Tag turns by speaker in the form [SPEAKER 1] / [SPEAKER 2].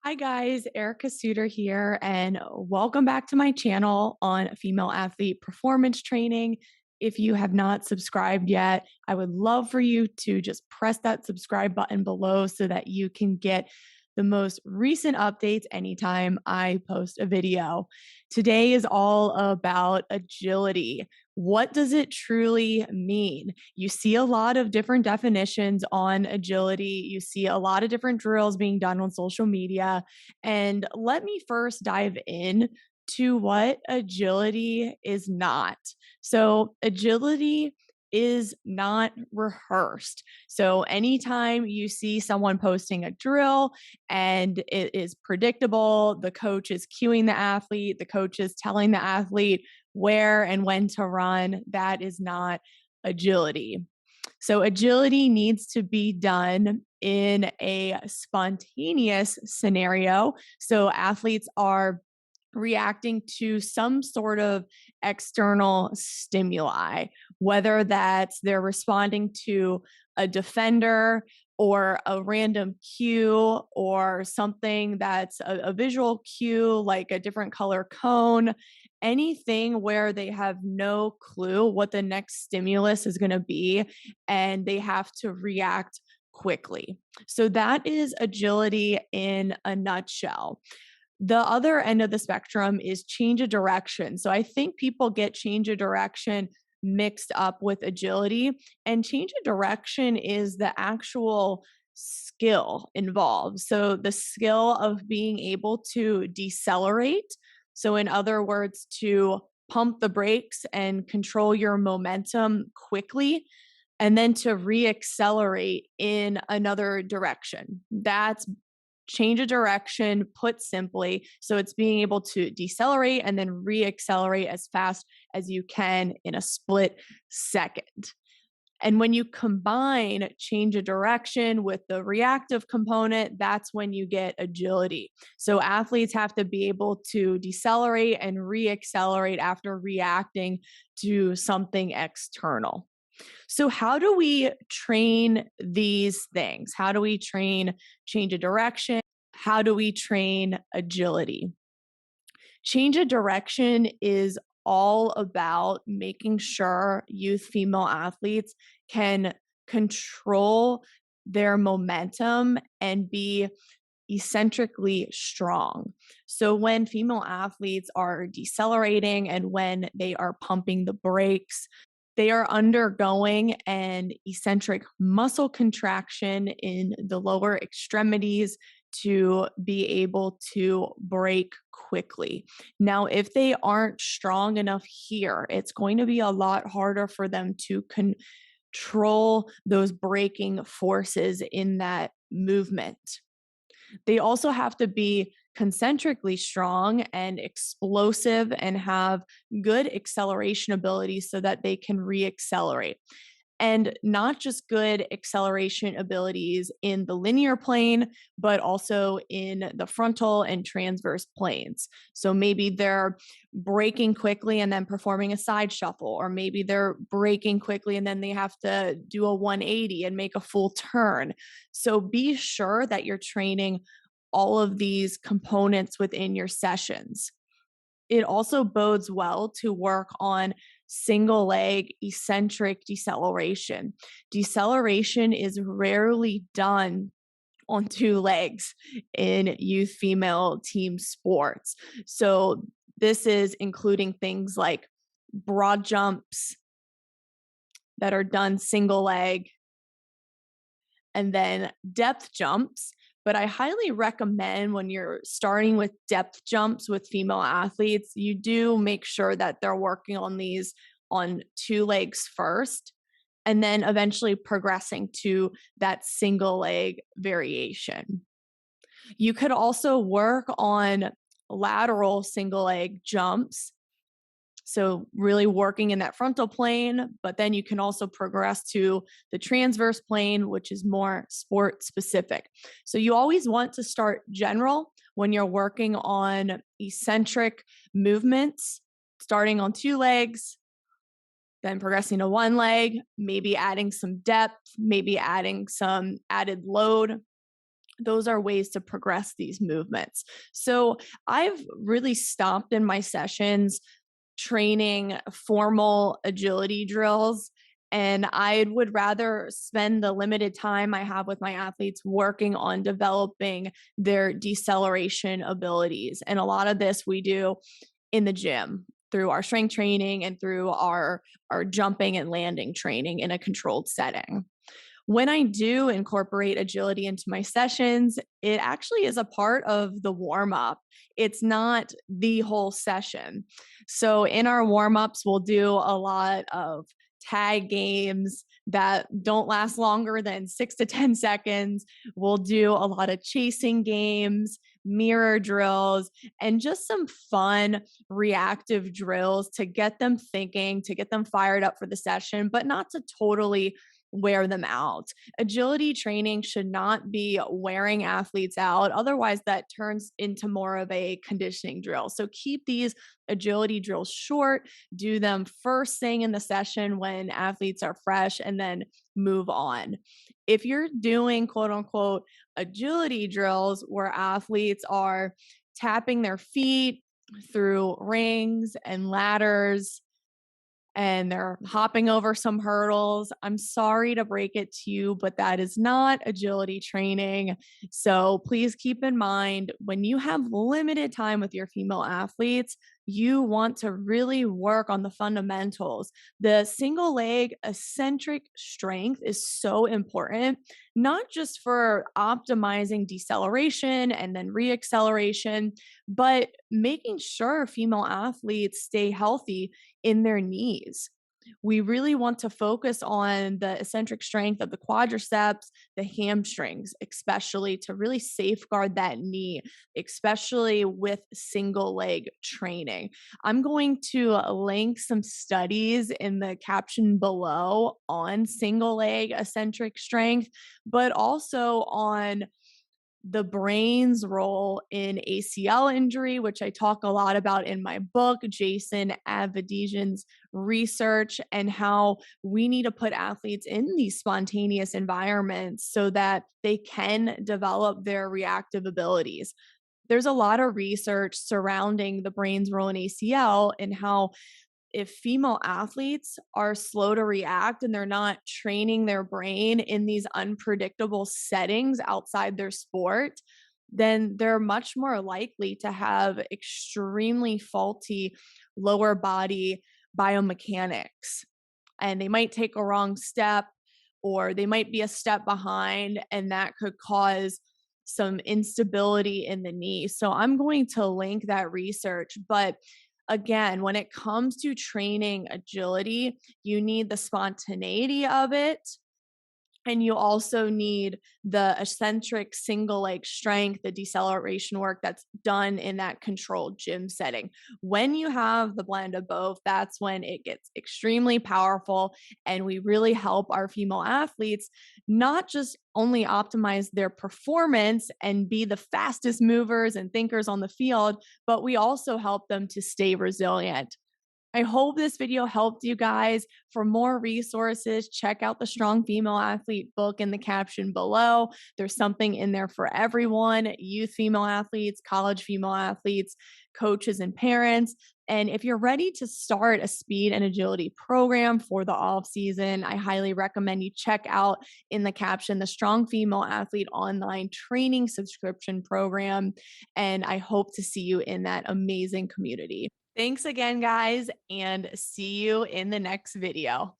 [SPEAKER 1] Hi guys, Erica Suter here, and welcome back to my channel on female athlete performance training. If you have not subscribed yet, I would love for you to just press that subscribe button below so that you can get the most recent updates anytime I post a video. Today is all about agility. What does it truly mean? You see a lot of different definitions on agility. You see a lot of different drills being done on social media. And let me first dive in to what agility is not. So, agility is not rehearsed. So, anytime you see someone posting a drill and it is predictable, the coach is cueing the athlete, the coach is telling the athlete where and when to run, that is not agility. So, agility needs to be done in a spontaneous scenario. So, athletes are reacting to some sort of external stimuli, whether that's they're responding to a defender or a random cue or something that's a visual cue, like a different color cone, anything where they have no clue what the next stimulus is going to be and they have to react quickly. So that is agility in a nutshell. The other end of the spectrum is change of direction. So I think people get change of direction mixed up with agility, and change of direction is the actual skill involved. So the skill of being able to decelerate. So, in other words, to pump the brakes and control your momentum quickly, and then to reaccelerate in another direction. That's change of direction, put simply. So it's being able to decelerate and then reaccelerate as fast as you can in a split second. And when you combine change of direction with the reactive component, that's when you get agility. So athletes have to be able to decelerate and reaccelerate after reacting to something external. So, how do we train these things? How do we train change of direction? How do we train agility? Change of direction is all about making sure youth female athletes can control their momentum and be eccentrically strong. So when female athletes are decelerating and when they are pumping the brakes, they are undergoing an eccentric muscle contraction in the lower extremities to be able to brake quickly. Now, if they aren't strong enough here, it's going to be a lot harder for them to control those braking forces in that movement. They also have to be concentrically strong and explosive and have good acceleration ability so that they can reaccelerate. And not just good acceleration abilities in the linear plane, but also in the frontal and transverse planes. So maybe they're braking quickly and then performing a side shuffle, or maybe they're braking quickly and then they have to do a 180 and make a full turn. So be sure that you're training all of these components within your sessions. It also bodes well to work on single leg eccentric deceleration. Deceleration is rarely done on two legs in youth female team sports. So, this is including things like broad jumps that are done single leg, and then depth jumps. But I highly recommend when you're starting with depth jumps with female athletes, you do make sure that they're working on these on two legs first, and then eventually progressing to that single leg variation. You could also work on lateral single leg jumps. So, really working in that frontal plane, but then you can also progress to the transverse plane, which is more sport specific. So, you always want to start general when you're working on eccentric movements, starting on two legs, then progressing to one leg, maybe adding some depth, maybe adding some added load. those are ways to progress these movements. So I've really stopped in my sessions training formal agility drills. And I would rather spend the limited time I have with my athletes working on developing their deceleration abilities. And a lot of this we do in the gym through our strength training and through our jumping and landing training in a controlled setting. When I do incorporate agility into my sessions, it actually is a part of the warm up. It's not the whole session. So, in our warm ups, we'll do a lot of tag games that don't last longer than 6 to 10 seconds. We'll do a lot of chasing games, mirror drills, and just some fun reactive drills to get them thinking, to get them fired up for the session, but not to totally wear them out. Agility training should not be wearing athletes out. Otherwise, that turns into more of a conditioning drill. So keep these agility drills short, do them first thing in the session when athletes are fresh, and then move on. If you're doing quote unquote agility drills where athletes are tapping their feet through rings and ladders, and they're hopping over some hurdles, I'm sorry to break it to you, but that is not agility training. So please keep in mind when you have limited time with your female athletes, you want to really work on the fundamentals. The single leg eccentric strength is so important, not just for optimizing deceleration and then reacceleration, but making sure female athletes stay healthy in their knees. We really want to focus on the eccentric strength of the quadriceps, the hamstrings, especially to really safeguard that knee, especially with single leg training. I'm going to link some studies in the caption below on single leg eccentric strength, but also on the brain's role in ACL injury, which I talk a lot about in my book, Jason Avedijan's research, and how we need to put athletes in these spontaneous environments so that they can develop their reactive abilities. There's a lot of research surrounding the brain's role in ACL and how if female athletes are slow to react and they're not training their brain in these unpredictable settings outside their sport, then they're much more likely to have extremely faulty lower body biomechanics. And they might take a wrong step or they might be a step behind, and that could cause some instability in the knee. So I'm going to link that research. But again, when it comes to training agility, you need the spontaneity of it. And you also need the eccentric single leg strength, the deceleration work that's done in that controlled gym setting. When you have the blend of both, that's when it gets extremely powerful. And we really help our female athletes not just only optimize their performance and be the fastest movers and thinkers on the field, but we also help them to stay resilient. I hope this video helped you guys. For more resources, check out the Strong Female Athlete book in the caption below. There's something in there for everyone: youth female athletes, college female athletes, coaches, and parents. And if you're ready to start a speed and agility program for the off season, I highly recommend you check out in the caption the Strong Female Athlete online training subscription program. And I hope to see you in that amazing community. Thanks again, guys, and see you in the next video.